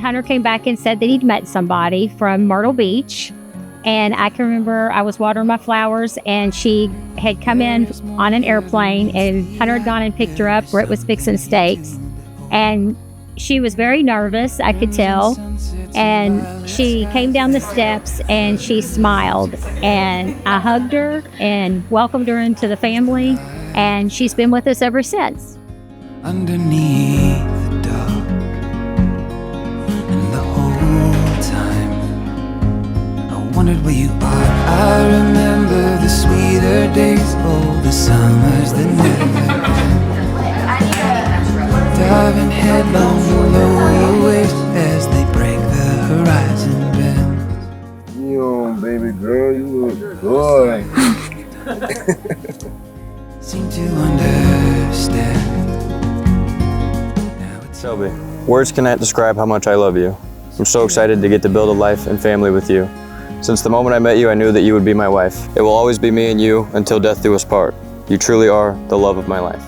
Hunter came back and said that he'd met somebody from Myrtle Beach. And I can remember I was watering my flowers, and she had come in on an airplane, and Hunter had gone and picked her up. Britt was fixing steaks, and she was very nervous, I could tell. And she came down the steps and she smiled, and I hugged her and welcomed her into the family, and she's been with us ever since. Underneath the dark, and the whole time I wondered where you are. I remember the sweeter days, oh, the summers that never end. Diving headlong below your waves as they break the horizon bend. Yo, baby girl, you look good. Seem to understand. Shelby, words cannot describe how much I love you. I'm so excited to get to build a life and family with you. Since the moment I met you, I knew that you would be my wife. It will always be me and you until death do us part. You truly are the love of my life.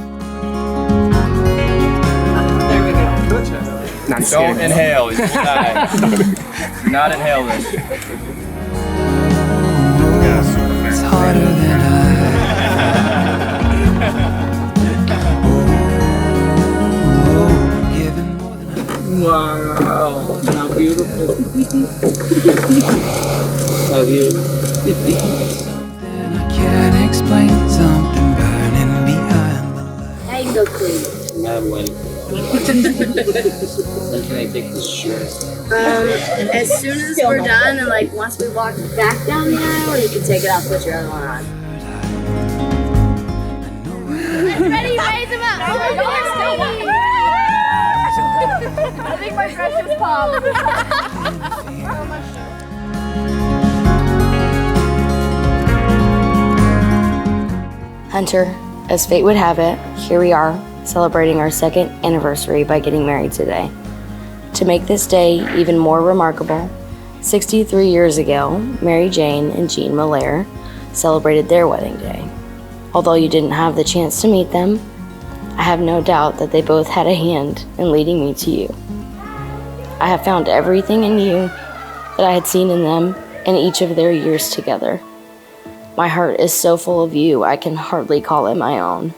Don't inhale, you will die. Do not inhale this. It's harder than Wow, how beautiful. Love you. I can't explain something burning behind the light. Now you can go clean. I'm waiting. When can I take this shirt? As soon as we're done and like once we walk back down the aisle, you can take it off, put your other one on. Ready, raise him up. Oh, you're still I think my dress just popped. Hunter, as fate would have it, here we are, celebrating our second anniversary by getting married today. To make this day even more remarkable, 63 years ago, Mary Jane and Jean Molaire celebrated their wedding day. Although you didn't have the chance to meet them, I have no doubt that they both had a hand in leading me to you. I have found everything in you that I had seen in them in each of their years together. My heart is so full of you, I can hardly call it my own.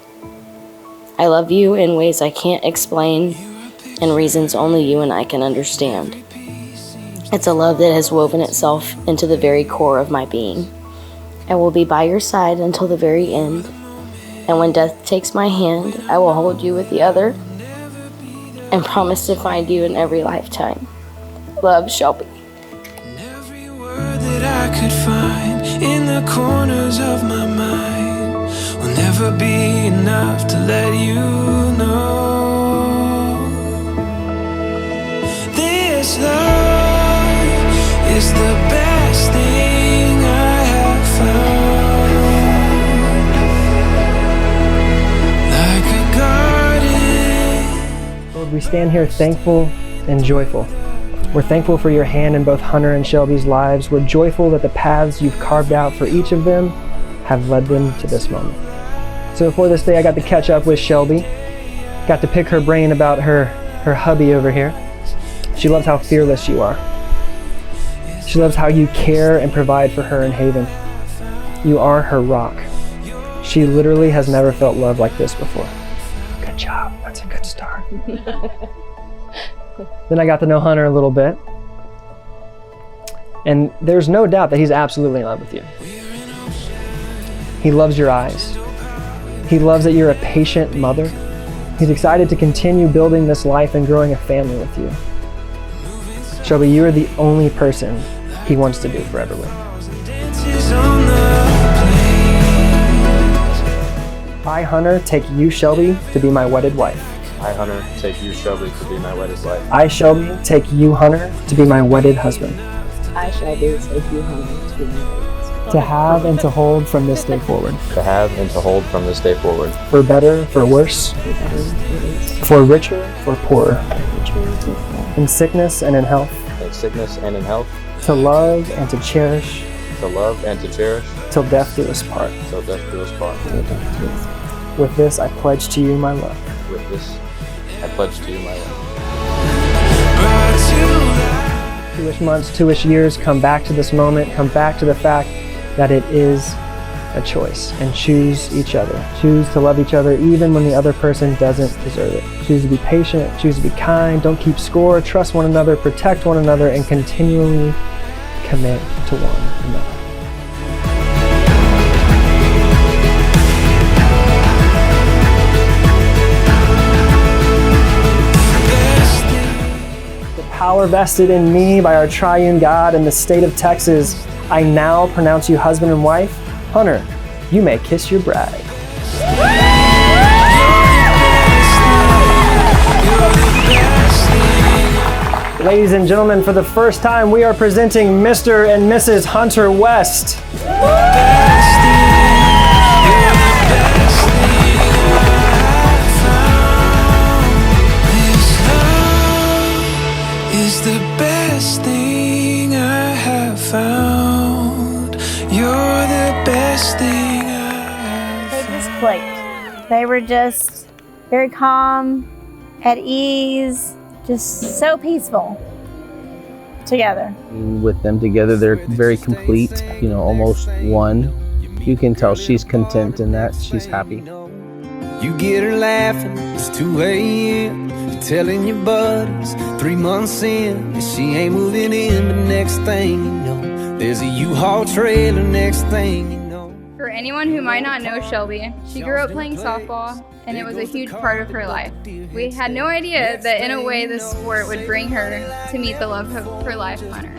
I love you in ways I can't explain and reasons only you and I can understand. It's a love that has woven itself into the very core of my being. I will be by your side until the very end, and when death takes my hand, I will hold you with the other and promise to find you in every lifetime. Love, Shelby. Every word that I could find in the corners of my mind will never be enough to let you know. This love is the best thing I have found. Like a garden. Lord, we stand here thankful and joyful. We're thankful for your hand in both Hunter and Shelby's lives. We're joyful that the paths you've carved out for each of them have led them to this moment. So before this day, I got to catch up with Shelby. Got to pick her brain about her hubby over here. She loves how fearless you are. She loves how you care and provide for her in Haven. You are her rock. She literally has never felt love like this before. Good job. That's a good start. Then I got to know Hunter a little bit. And there's no doubt that he's absolutely in love with you. He loves your eyes. He loves that you're a patient mother. He's excited to continue building this life and growing a family with you. Shelby, you are the only person he wants to do forever with. I, Hunter, take you, Shelby, to be my wedded wife. I, Hunter, take you, Shelby, to be my wedded wife. I, Shelby, take you, Hunter, to be my wedded husband. I, Shelby, take you, Hunter, to be my wedded. To have and to hold from this day forward. To have and to hold from this day forward. For better, for worse. For richer, for poorer. In sickness and in health. In sickness and in health. To love and to cherish. To love and to cherish. Till death do us part. Till death do us part. With this, I pledge to you my love. With this, I pledge to you my love. Brought to 2-ish months, 2-ish years, come back to this moment, come back to the fact that it is a choice, and choose each other. Choose to love each other even when the other person doesn't deserve it. Choose to be patient, choose to be kind, don't keep score, trust one another, protect one another, and continually commit to one another. Power vested in me by our triune God in the state of Texas, I now pronounce you husband and wife. Hunter, you may kiss your bride. Ladies and gentlemen, for the first time, we are presenting Mr. and Mrs. Hunter West. Is the best thing I have found. You're the best thing I have They just clicked. They were just very calm, at ease, just so peaceful together. With them together, they're very complete, almost one. You can tell she's content in that, she's happy. You get her laughing, it's 2 a.m. You're telling your buddies 3 months in, and she ain't moving in. But next thing you know, there's a U-Haul trailer. Next thing you know. For anyone who might not know Shelby, she grew up playing softball, and it was a huge part of her life. We had no idea that in a way this sport would bring her to meet the love of her life, Hunter.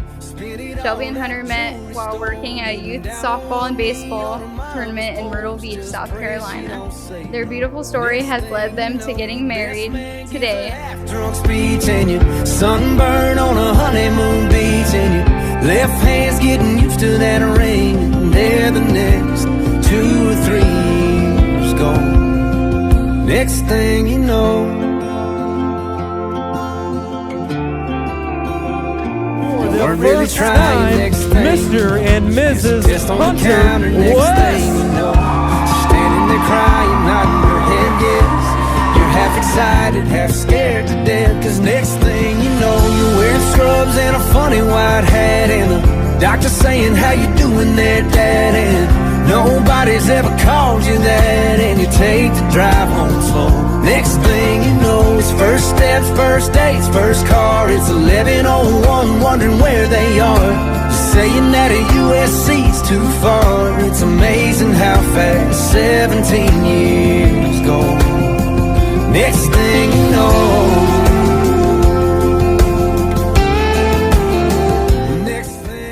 Shelby and Hunter met while working at a youth softball and baseball tournament in Myrtle Beach, South Carolina. Their beautiful story has led them to getting married today. Drunk speech and you sunburn on a honeymoon beach, and your left hand's getting used to that ring. And there the next 2 or 3 years go. Next thing you know, we're really trying. Next thing, Mr. and Mrs. just on the Hunter counter. Next West. thing you know, she's standing there crying, nodding her head yes. You're half excited, half scared to death. Cause next thing you know, you're wearing scrubs and a funny white hat, and the doctor saying, how you doing there, Dad? And nobody's ever called you that, and you take the drive home slow. Next thing you know, it's first steps, first dates, first car. It's 11:01, wondering where they are. Just saying that a USC's too far. It's amazing how fast 17 years go. Next thing you know.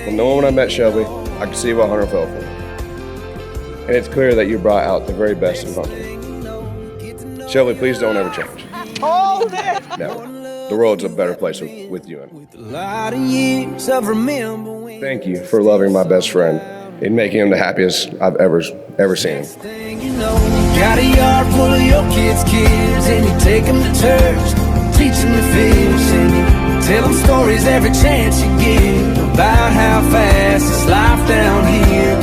From the moment I met Shelby, I could see what Hunter felt for me. And it's clear that you brought out the very best in Hunter. Shelby, please don't ever change. Never. The world's a better place with you in it. Thank you for loving my best friend and making him the happiest I've ever seen him. You got a yard full of your kids' and you take them to church, teach them to fish, and you tell them stories every chance you get about how fast this life down here